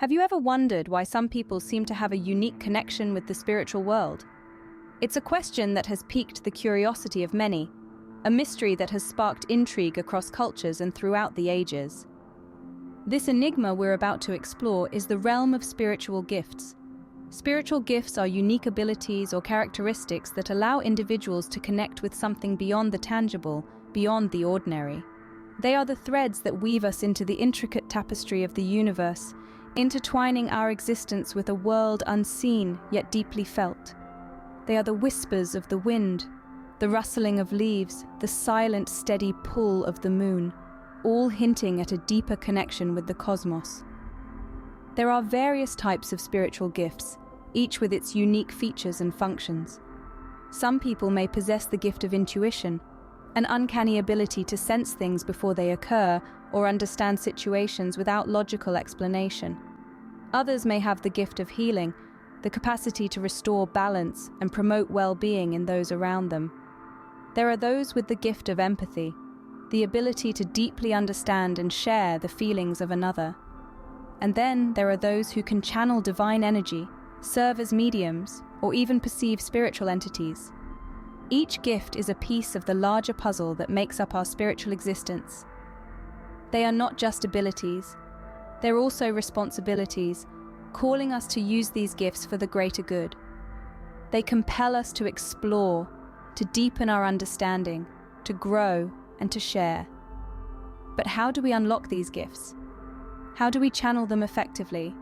Have you ever wondered why some people seem to have a unique connection with the spiritual world? It's a question that has piqued the curiosity of many, a mystery that has sparked intrigue across cultures and throughout the ages. This enigma we're about to explore is the realm of spiritual gifts. Spiritual gifts are unique abilities or characteristics that allow individuals to connect with something beyond the tangible, beyond the ordinary. They are the threads that weave us into the intricate tapestry of the universe, intertwining our existence with a world unseen yet deeply felt. They are the whispers of the wind, the rustling of leaves, the silent, steady pull of the moon, all hinting at a deeper connection with the cosmos. There are various types of spiritual gifts, each with its unique features and functions. Some people may possess the gift of intuition, an uncanny ability to sense things before they occur or understand situations without logical explanation. Others may have the gift of healing, the capacity to restore balance and promote well-being in those around them. There are those with the gift of empathy, the ability to deeply understand and share the feelings of another. And then there are those who can channel divine energy, serve as mediums, or even perceive spiritual entities. Each gift is a piece of the larger puzzle that makes up our spiritual existence. They are not just abilities, they're also responsibilities, calling us to use these gifts for the greater good. They compel us to explore, to deepen our understanding, to grow, and to share. But how do we unlock these gifts? How do we channel them effectively?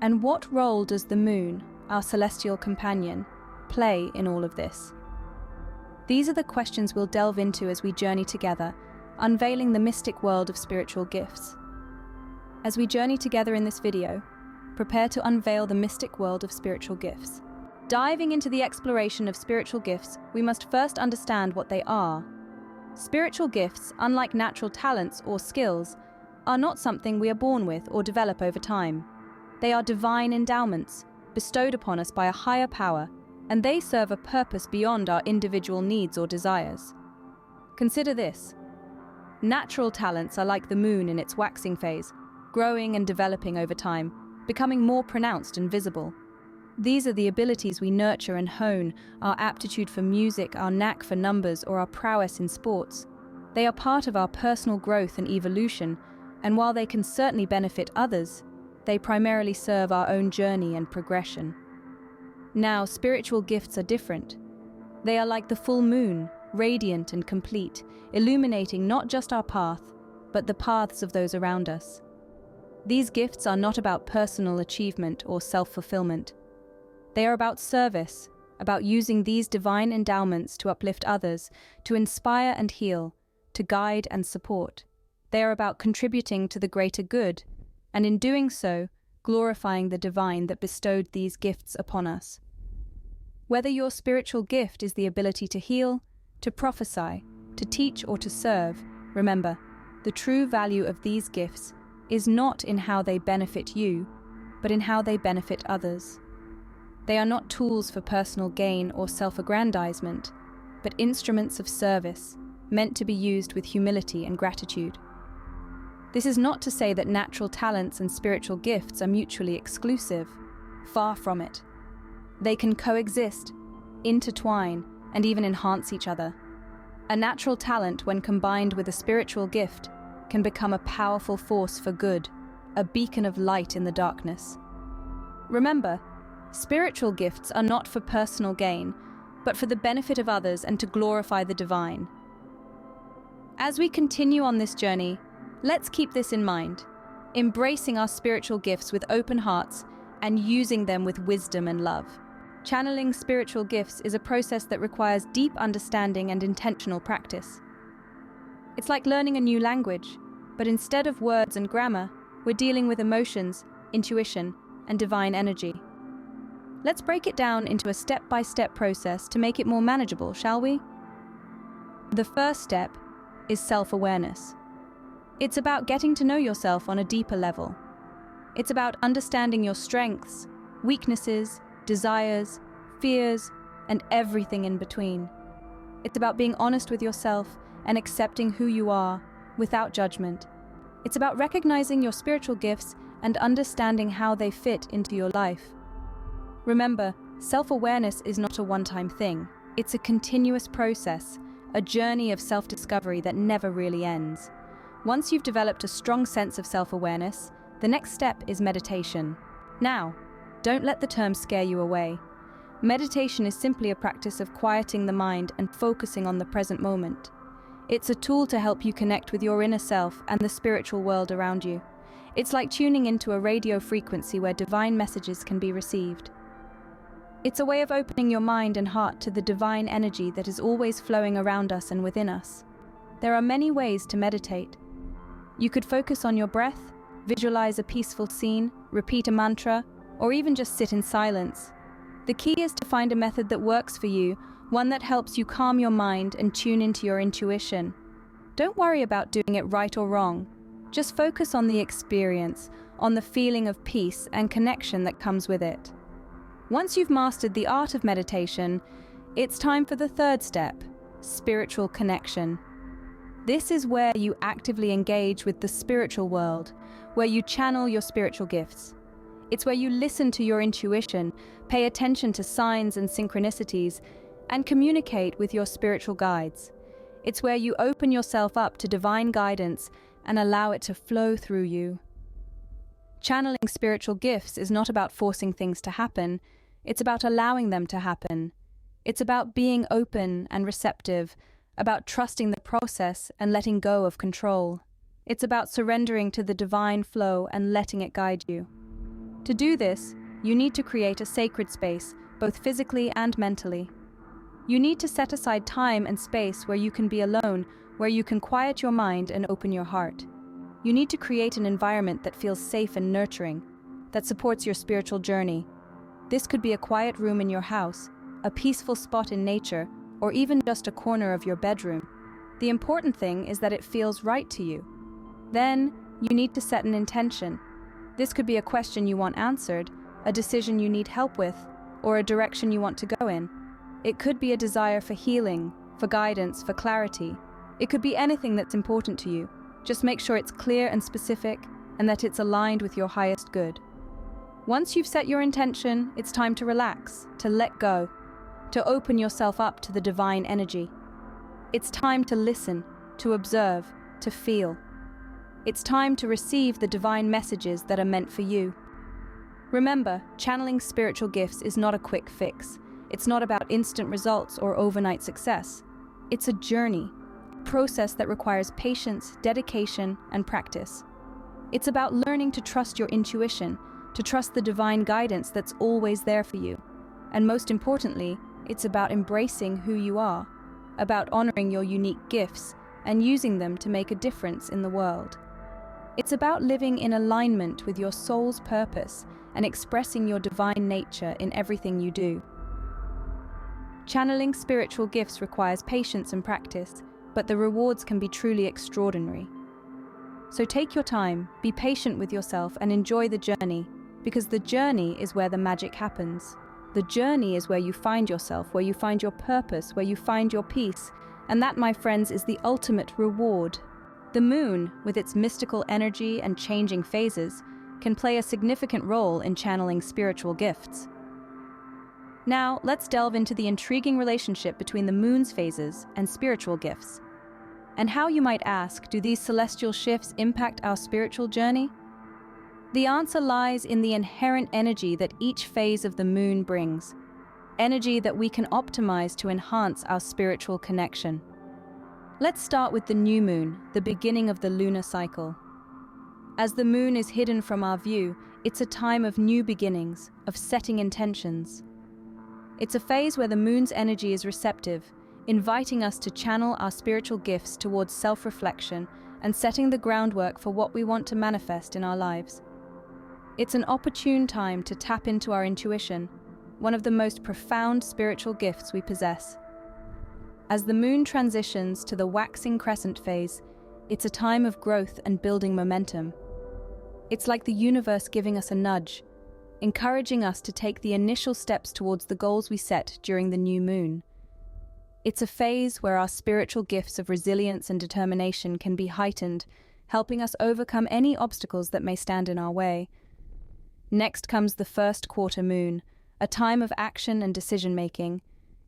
And what role does the moon, our celestial companion, play in all of this? These are the questions we'll delve into as we journey together, unveiling the mystic world of spiritual gifts. As we journey together in this video, prepare to unveil the mystic world of spiritual gifts. Diving into the exploration of spiritual gifts, we must first understand what they are. Spiritual gifts, unlike natural talents or skills, are not something we are born with or develop over time. They are divine endowments, bestowed upon us by a higher power, and they serve a purpose beyond our individual needs or desires. Consider this. Natural talents are like the moon in its waxing phase, growing and developing over time, becoming more pronounced and visible. These are the abilities we nurture and hone, our aptitude for music, our knack for numbers, or our prowess in sports. They are part of our personal growth and evolution, and while they can certainly benefit others, they primarily serve our own journey and progression. Now, spiritual gifts are different. They are like the full moon, radiant and complete, illuminating not just our path, but the paths of those around us. These gifts are not about personal achievement or self-fulfillment. They are about service, about using these divine endowments to uplift others, to inspire and heal, to guide and support. They are about contributing to the greater good, and in doing so, glorifying the divine that bestowed these gifts upon us. Whether your spiritual gift is the ability to heal, to prophesy, to teach, or to serve, remember, the true value of these gifts is not in how they benefit you, but in how they benefit others. They are not tools for personal gain or self-aggrandizement, but instruments of service, meant to be used with humility and gratitude. This is not to say that natural talents and spiritual gifts are mutually exclusive. Far from it. They can coexist, intertwine, and even enhance each other. A natural talent, when combined with a spiritual gift, can become a powerful force for good, a beacon of light in the darkness. Remember, spiritual gifts are not for personal gain, but for the benefit of others and to glorify the divine. As we continue on this journey, let's keep this in mind, embracing our spiritual gifts with open hearts and using them with wisdom and love. Channeling spiritual gifts is a process that requires deep understanding and intentional practice. It's like learning a new language, but instead of words and grammar, we're dealing with emotions, intuition, and divine energy. Let's break it down into a step-by-step process to make it more manageable, shall we? The first step is self-awareness. It's about getting to know yourself on a deeper level. It's about understanding your strengths, weaknesses, desires, fears, and everything in between. It's about being honest with yourself and accepting who you are without judgment. It's about recognizing your spiritual gifts and understanding how they fit into your life. Remember, self-awareness is not a one-time thing. It's a continuous process, a journey of self-discovery that never really ends. Once you've developed a strong sense of self-awareness, the next step is meditation. Now, don't let the term scare you away. Meditation is simply a practice of quieting the mind and focusing on the present moment. It's a tool to help you connect with your inner self and the spiritual world around you. It's like tuning into a radio frequency where divine messages can be received. It's a way of opening your mind and heart to the divine energy that is always flowing around us and within us. There are many ways to meditate. You could focus on your breath, visualize a peaceful scene, repeat a mantra, or even just sit in silence. The key is to find a method that works for you, one that helps you calm your mind and tune into your intuition. Don't worry about doing it right or wrong. Just focus on the experience, on the feeling of peace and connection that comes with it. Once you've mastered the art of meditation, it's time for the third step, spiritual connection. This is where you actively engage with the spiritual world, where you channel your spiritual gifts. It's where you listen to your intuition, pay attention to signs and synchronicities, and communicate with your spiritual guides. It's where you open yourself up to divine guidance and allow it to flow through you. Channeling spiritual gifts is not about forcing things to happen, it's about allowing them to happen. It's about being open and receptive, about trusting the process and letting go of control. It's about surrendering to the divine flow and letting it guide you. To do this, you need to create a sacred space, both physically and mentally. You need to set aside time and space where you can be alone, where you can quiet your mind and open your heart. You need to create an environment that feels safe and nurturing, that supports your spiritual journey. This could be a quiet room in your house, a peaceful spot in nature, or even just a corner of your bedroom. The important thing is that it feels right to you. Then, you need to set an intention. This could be a question you want answered, a decision you need help with, or a direction you want to go in. It could be a desire for healing, for guidance, for clarity. It could be anything that's important to you. Just make sure it's clear and specific, and that it's aligned with your highest good. Once you've set your intention, it's time to relax, to let go, to open yourself up to the divine energy. It's time to listen, to observe, to feel. It's time to receive the divine messages that are meant for you. Remember, channeling spiritual gifts is not a quick fix. It's not about instant results or overnight success. It's a journey, a process that requires patience, dedication, and practice. It's about learning to trust your intuition, to trust the divine guidance that's always there for you. And most importantly, it's about embracing who you are, about honoring your unique gifts and using them to make a difference in the world. It's about living in alignment with your soul's purpose and expressing your divine nature in everything you do. Channeling spiritual gifts requires patience and practice, but the rewards can be truly extraordinary. So take your time, be patient with yourself, and enjoy the journey, because the journey is where the magic happens. The journey is where you find yourself, where you find your purpose, where you find your peace, and that, my friends, is the ultimate reward. The moon, with its mystical energy and changing phases, can play a significant role in channeling spiritual gifts. Now, let's delve into the intriguing relationship between the moon's phases and spiritual gifts. And how, you might ask, do these celestial shifts impact our spiritual journey? The answer lies in the inherent energy that each phase of the moon brings, energy that we can optimize to enhance our spiritual connection. Let's start with the new moon, the beginning of the lunar cycle. As the moon is hidden from our view, it's a time of new beginnings, of setting intentions. It's a phase where the moon's energy is receptive, inviting us to channel our spiritual gifts towards self-reflection and setting the groundwork for what we want to manifest in our lives. It's an opportune time to tap into our intuition, one of the most profound spiritual gifts we possess. As the moon transitions to the waxing crescent phase, it's a time of growth and building momentum. It's like the universe giving us a nudge, encouraging us to take the initial steps towards the goals we set during the new moon. It's a phase where our spiritual gifts of resilience and determination can be heightened, helping us overcome any obstacles that may stand in our way. Next comes the first quarter moon, a time of action and decision-making.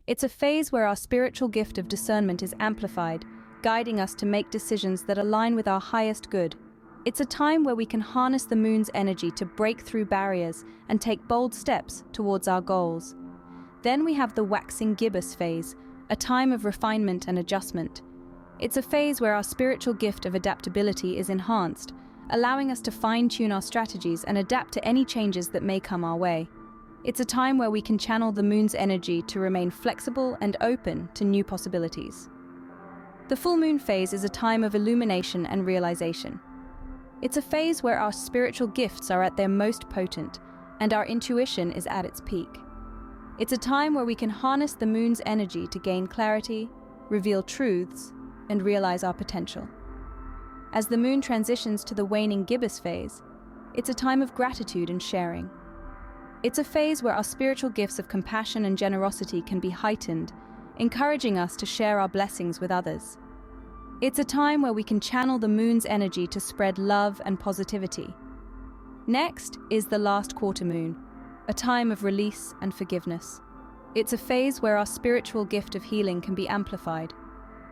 It's a phase where our spiritual gift of discernment is amplified, guiding us to make decisions that align with our highest good. It's a time where we can harness the moon's energy to break through barriers and take bold steps towards our goals. Then we have the waxing gibbous phase, a time of refinement and adjustment. It's a phase where our spiritual gift of adaptability is enhanced, allowing us to fine-tune our strategies and adapt to any changes that may come our way. It's a time where we can channel the moon's energy to remain flexible and open to new possibilities. The full moon phase is a time of illumination and realization. It's a phase where our spiritual gifts are at their most potent and our intuition is at its peak. It's a time where we can harness the moon's energy to gain clarity, reveal truths, and realize our potential. As the moon transitions to the waning gibbous phase, it's a time of gratitude and sharing. It's a phase where our spiritual gifts of compassion and generosity can be heightened, encouraging us to share our blessings with others. It's a time where we can channel the moon's energy to spread love and positivity. Next is the last quarter moon, a time of release and forgiveness. It's a phase where our spiritual gift of healing can be amplified,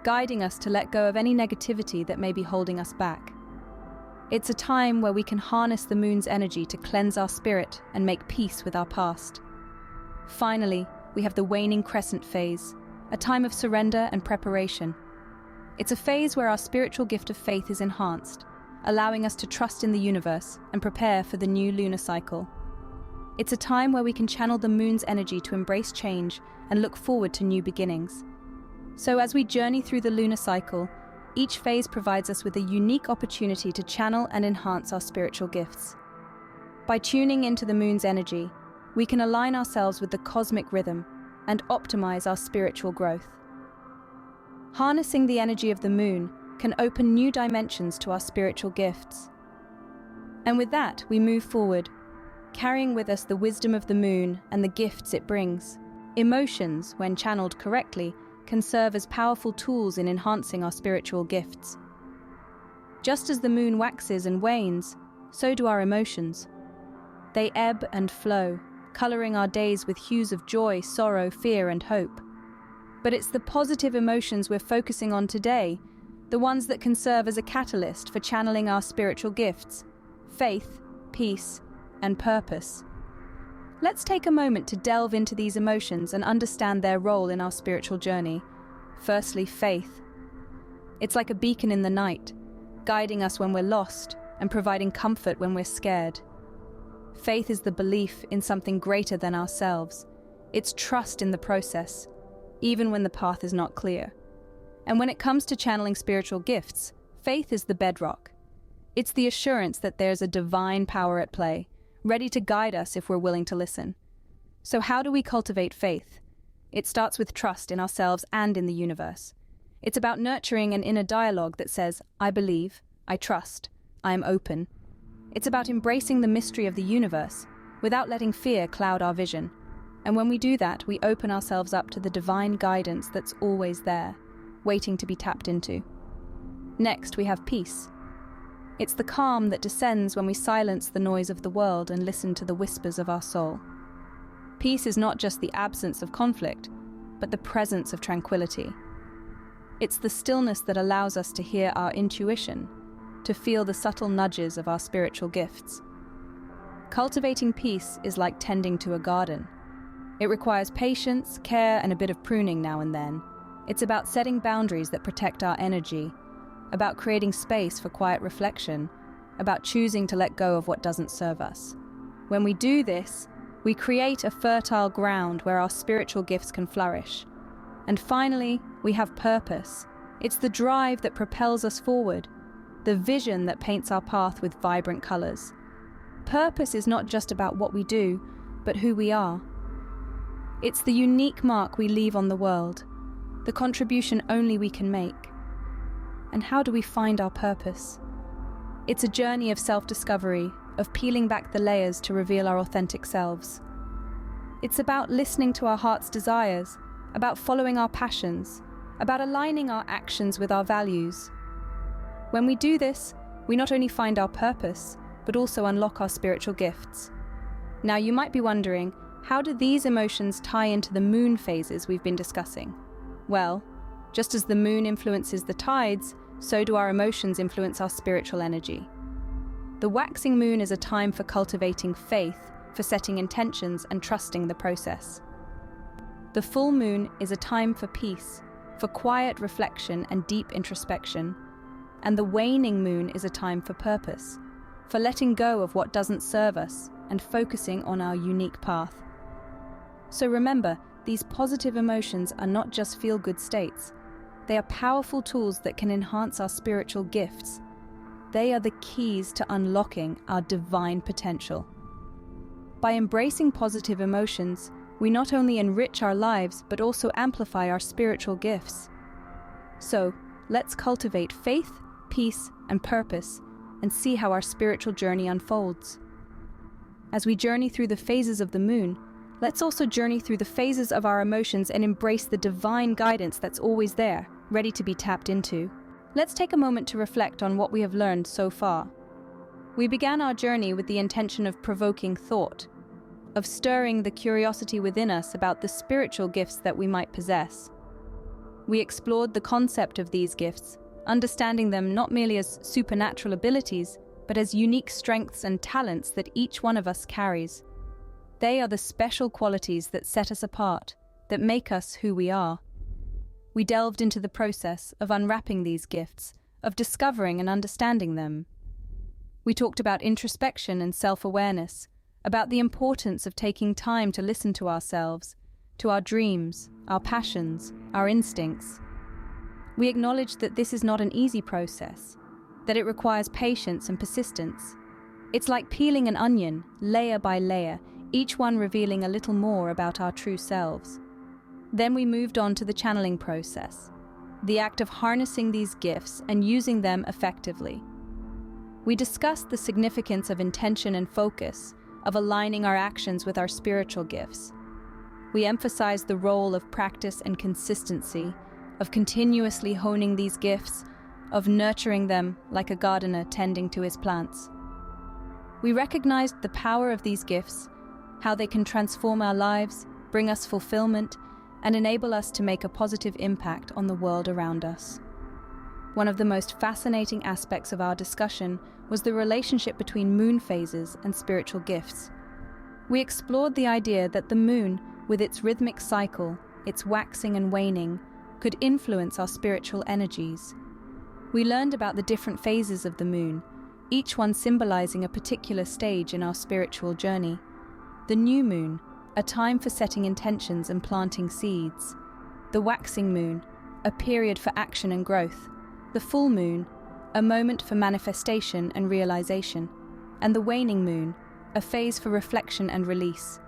guiding us to let go of any negativity that may be holding us back. It's a time where we can harness the moon's energy to cleanse our spirit and make peace with our past. Finally, we have the waning crescent phase, a time of surrender and preparation. It's a phase where our spiritual gift of faith is enhanced, allowing us to trust in the universe and prepare for the new lunar cycle. It's a time where we can channel the moon's energy to embrace change and look forward to new beginnings. So as we journey through the lunar cycle, each phase provides us with a unique opportunity to channel and enhance our spiritual gifts. By tuning into the moon's energy, we can align ourselves with the cosmic rhythm and optimize our spiritual growth. Harnessing the energy of the moon can open new dimensions to our spiritual gifts. And with that, we move forward, carrying with us the wisdom of the moon and the gifts it brings. Emotions, when channeled correctly, can serve as powerful tools in enhancing our spiritual gifts. Just as the moon waxes and wanes, so do our emotions. They ebb and flow, coloring our days with hues of joy, sorrow, fear, and hope. But it's the positive emotions we're focusing on today, the ones that can serve as a catalyst for channeling our spiritual gifts: faith, peace, and purpose. Let's take a moment to delve into these emotions and understand their role in our spiritual journey. Firstly, faith. It's like a beacon in the night, guiding us when we're lost and providing comfort when we're scared. Faith is the belief in something greater than ourselves. It's trust in the process, even when the path is not clear. And when it comes to channeling spiritual gifts, faith is the bedrock. It's the assurance that there's a divine power at play, ready to guide us if we're willing to listen. So how do we cultivate faith? It starts with trust in ourselves and in the universe. It's about nurturing an inner dialogue that says, I believe, I trust, I am open. It's about embracing the mystery of the universe without letting fear cloud our vision. And when we do that, we open ourselves up to the divine guidance that's always there, waiting to be tapped into. Next, we have peace. It's the calm that descends when we silence the noise of the world and listen to the whispers of our soul. Peace is not just the absence of conflict, but the presence of tranquility. It's the stillness that allows us to hear our intuition, to feel the subtle nudges of our spiritual gifts. Cultivating peace is like tending to a garden. It requires patience, care, and a bit of pruning now and then. It's about setting boundaries that protect our energy, about creating space for quiet reflection, about choosing to let go of what doesn't serve us. When we do this, we create a fertile ground where our spiritual gifts can flourish. And finally, we have purpose. It's the drive that propels us forward, the vision that paints our path with vibrant colors. Purpose is not just about what we do, but who we are. It's the unique mark we leave on the world, the contribution only we can make. And how do we find our purpose? It's a journey of self-discovery, of peeling back the layers to reveal our authentic selves. It's about listening to our heart's desires, about following our passions, about aligning our actions with our values. When we do this, we not only find our purpose, but also unlock our spiritual gifts. Now, you might be wondering, how do these emotions tie into the moon phases we've been discussing? Well, just as the moon influences the tides, so do our emotions influence our spiritual energy. The waxing moon is a time for cultivating faith, for setting intentions and trusting the process. The full moon is a time for peace, for quiet reflection and deep introspection. And the waning moon is a time for purpose, for letting go of what doesn't serve us and focusing on our unique path. So remember, these positive emotions are not just feel-good states. They are powerful tools that can enhance our spiritual gifts. They are the keys to unlocking our divine potential. By embracing positive emotions, we not only enrich our lives, but also amplify our spiritual gifts. So, let's cultivate faith, peace, and purpose, and see how our spiritual journey unfolds. As we journey through the phases of the moon, let's also journey through the phases of our emotions and embrace the divine guidance that's always there, ready to be tapped into. Let's take a moment to reflect on what we have learned so far. We began our journey with the intention of provoking thought, of stirring the curiosity within us about the spiritual gifts that we might possess. We explored the concept of these gifts, understanding them not merely as supernatural abilities, but as unique strengths and talents that each one of us carries. They are the special qualities that set us apart, that make us who we are. We delved into the process of unwrapping these gifts, of discovering and understanding them. We talked about introspection and self-awareness, about the importance of taking time to listen to ourselves, to our dreams, our passions, our instincts. We acknowledged that this is not an easy process, that it requires patience and persistence. It's like peeling an onion, layer by layer, each one revealing a little more about our true selves. Then we moved on to the channeling process, the act of harnessing these gifts and using them effectively. We discussed the significance of intention and focus, of aligning our actions with our spiritual gifts. We emphasized the role of practice and consistency, of continuously honing these gifts, of nurturing them like a gardener tending to his plants. We recognized the power of these gifts, how they can transform our lives, bring us fulfillment, and enable us to make a positive impact on the world around us. One of the most fascinating aspects of our discussion was the relationship between moon phases and spiritual gifts. We explored the idea that the moon, with its rhythmic cycle, its waxing and waning, could influence our spiritual energies. We learned about the different phases of the moon, each one symbolizing a particular stage in our spiritual journey. The new moon, a time for setting intentions and planting seeds. The waxing moon, a period for action and growth. The full moon, a moment for manifestation and realization. And the waning moon, a phase for reflection and release.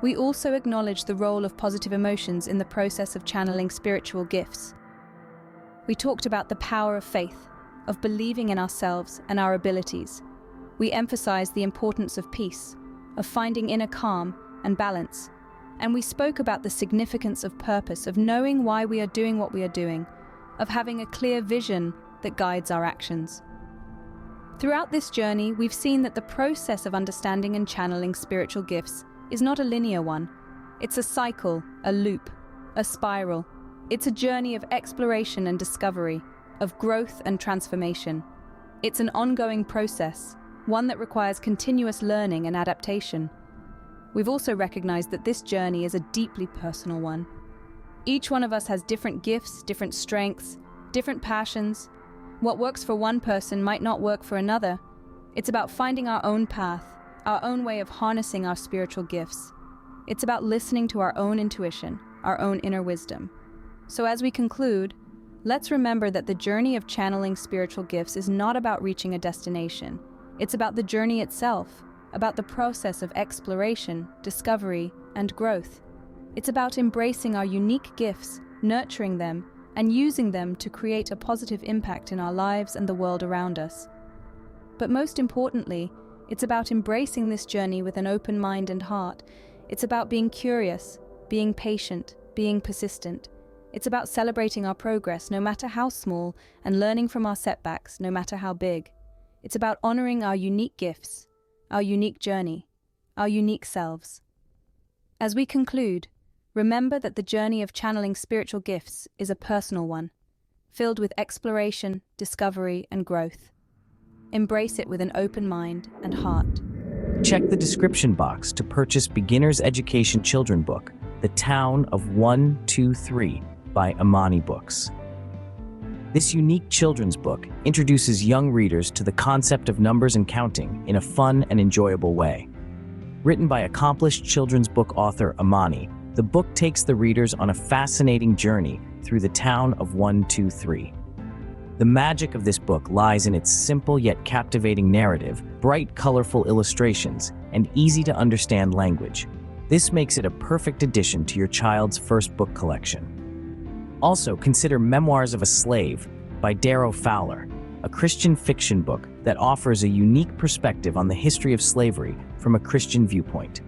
We also acknowledge the role of positive emotions in the process of channeling spiritual gifts. We talked about the power of faith, of believing in ourselves and our abilities. We emphasized the importance of peace, of finding inner calm and balance. And we spoke about the significance of purpose, of knowing why we are doing what we are doing, of having a clear vision that guides our actions. Throughout this journey, we've seen that the process of understanding and channeling spiritual gifts is not a linear one. It's a cycle, a loop, a spiral. It's a journey of exploration and discovery, of growth and transformation. It's an ongoing process, one that requires continuous learning and adaptation. We've also recognized that this journey is a deeply personal one. Each one of us has different gifts, different strengths, different passions. What works for one person might not work for another. It's about finding our own path, our own way of harnessing our spiritual gifts. It's about listening to our own intuition, our own inner wisdom. So as we conclude, let's remember that the journey of channeling spiritual gifts is not about reaching a destination. It's about the journey itself, about the process of exploration, discovery, and growth. It's about embracing our unique gifts, nurturing them, and using them to create a positive impact in our lives and the world around us. But most importantly, it's about embracing this journey with an open mind and heart. It's about being curious, being patient, being persistent. It's about celebrating our progress, no matter how small, and learning from our setbacks, no matter how big. It's about honoring our unique gifts, our unique journey, our unique selves. As we conclude, remember that the journey of channeling spiritual gifts is a personal one, filled with exploration, discovery, and growth. Embrace it with an open mind and heart. Check the description box to purchase Beginner's Education Children book, The Town of 123 by Amani Books. This unique children's book introduces young readers to the concept of numbers and counting in a fun and enjoyable way. Written by accomplished children's book author Amani, the book takes the readers on a fascinating journey through the town of 123. The magic of this book lies in its simple yet captivating narrative, bright, colorful illustrations, and easy-to-understand language. This makes it a perfect addition to your child's first book collection. Also, consider Memoirs of a Slave by Darrow Fowler, a Christian fiction book that offers a unique perspective on the history of slavery from a Christian viewpoint.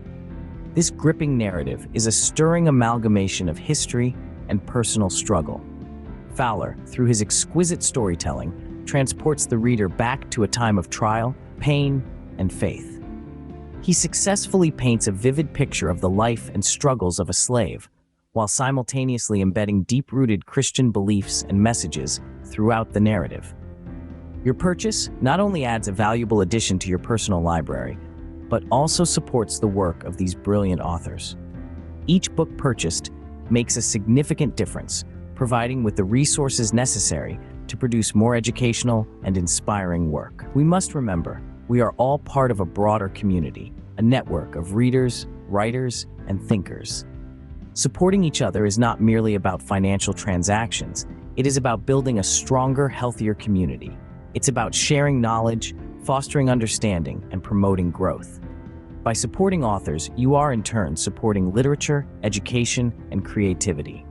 This gripping narrative is a stirring amalgamation of history and personal struggle. Fowler, through his exquisite storytelling, transports the reader back to a time of trial, pain, and faith. He successfully paints a vivid picture of the life and struggles of a slave, while simultaneously embedding deep-rooted Christian beliefs and messages throughout the narrative. Your purchase not only adds a valuable addition to your personal library, but also supports the work of these brilliant authors. Each book purchased makes a significant difference, providing with the resources necessary to produce more educational and inspiring work. We must remember, we are all part of a broader community, a network of readers, writers, and thinkers. Supporting each other is not merely about financial transactions, it is about building a stronger, healthier community. It's about sharing knowledge, fostering understanding, and promoting growth. By supporting authors, you are in turn supporting literature, education, and creativity.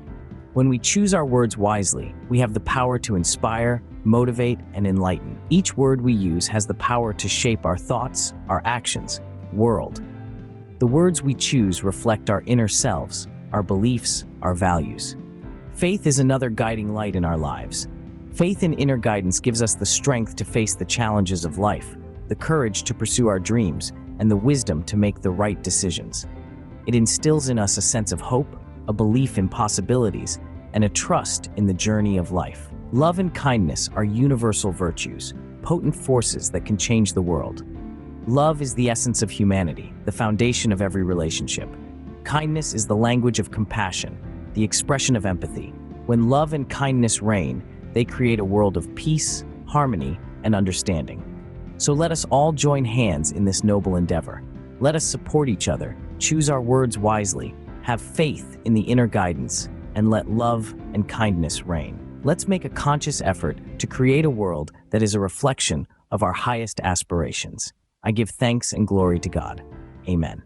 When we choose our words wisely, we have the power to inspire, motivate, and enlighten. Each word we use has the power to shape our thoughts, our actions, world. The words we choose reflect our inner selves, our beliefs, our values. Faith is another guiding light in our lives. Faith in inner guidance gives us the strength to face the challenges of life, the courage to pursue our dreams, and the wisdom to make the right decisions. It instills in us a sense of hope, a belief in possibilities, and a trust in the journey of life. Love and kindness are universal virtues, potent forces that can change the world. Love is the essence of humanity, the foundation of every relationship. Kindness is the language of compassion, the expression of empathy. When love and kindness reign, they create a world of peace, harmony, and understanding. So let us all join hands in this noble endeavor. Let us support each other, choose our words wisely, have faith in the inner guidance, and let love and kindness reign. Let's make a conscious effort to create a world that is a reflection of our highest aspirations. I give thanks and glory to God. Amen.